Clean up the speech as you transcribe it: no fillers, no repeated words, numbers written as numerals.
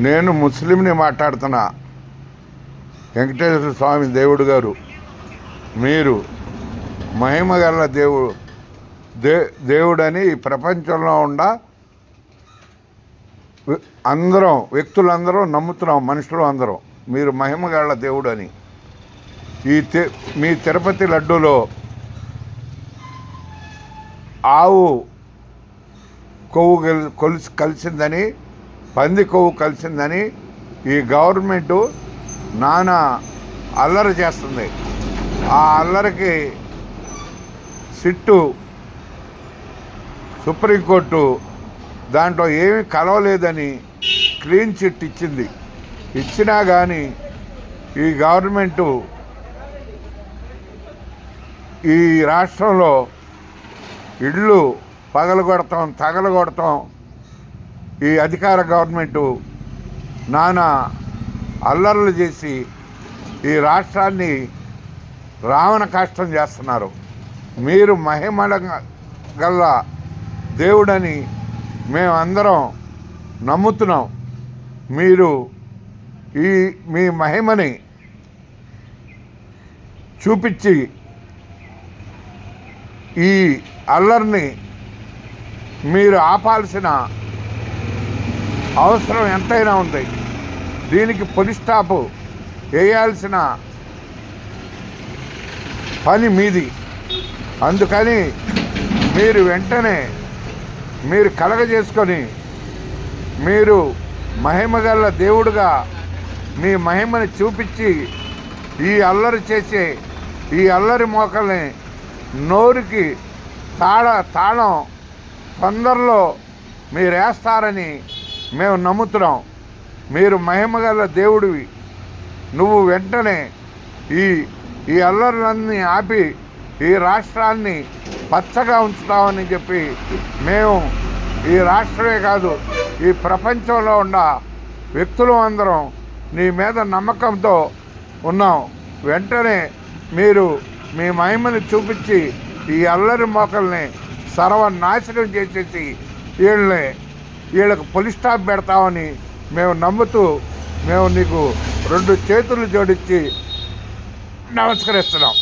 నేను ముస్లింని మాట్లాడుతున్నా. వెంకటేశ్వర స్వామి దేవుడు గారు, మీరు మహిమగల దేవుడని ఈ ప్రపంచంలో అందరం వ్యక్తులందరూ నమ్ముతున్నాం. మనుషులు అందరం మీరు మహిమగల దేవుడని. మీ తిరుపతి లడ్డూలో ఆవు కొవ్వు కలిసిందని, పంది కొవ్వు కలిసిందని ఈ గవర్నమెంటు నానా అల్లరి చేస్తుంది. ఆ అల్లరికి సిట్టు సుప్రీంకోర్టు దాంట్లో ఏమీ కలవలేదని క్లీన్ చిట్ ఇచ్చింది. ఇచ్చినా కానీ ఈ గవర్నమెంటు ఈ రాష్ట్రంలో ఇళ్ళు పగలగొడతాం, తగలగొడతాం ఈ అధికార గవర్నమెంటు నానా అల్లర్లు చేసి ఈ రాష్ట్రాన్ని రావణ కాష్టం చేస్తున్నారు. మీరు మహిమల గల దేవుడని మేమందరం నమ్ముతున్నాం. మీరు మీ మహిమని చూపించి ఈ అల్లరిని మీరు ఆపాల్సిన అవసరం ఎంతైనా ఉంది. దీనికి పులి స్టాప్ వేయాల్సిన పని మీది. అందుకని మీరు వెంటనే మీరు కలగజేసుకొని మీరు మహిమగల దేవుడుగా మీ మహిమని చూపించి ఈ అల్లరి చేసే ఈ అల్లరి మోకల్ని నోరుకి తాళం తొందరలో మీరు వేస్తారని మేము నమ్ముతున్నాం. మీరు మహిమగల దేవుడివి. నువ్వు వెంటనే ఈ అల్లర్లన్నీ ఆపి ఈ రాష్ట్రాన్ని పచ్చగా ఉంచుతామని చెప్పి మేము ఈ రాష్ట్రమే కాదు ఈ ప్రపంచంలో ఉన్న వ్యక్తులు అందరం నీ మీద నమ్మకంతో ఉన్నాం. వెంటనే మీరు మీ మహిమని చూపించి ఈ అల్లరి మోకల్ని సర్వనాశనం చేసేసి వీళ్ళకు పులి స్టాప్ పెడతామని మేము నమ్ముతూ మేము నీకు 2 చేతులు జోడించి నమస్కరిస్తున్నాం.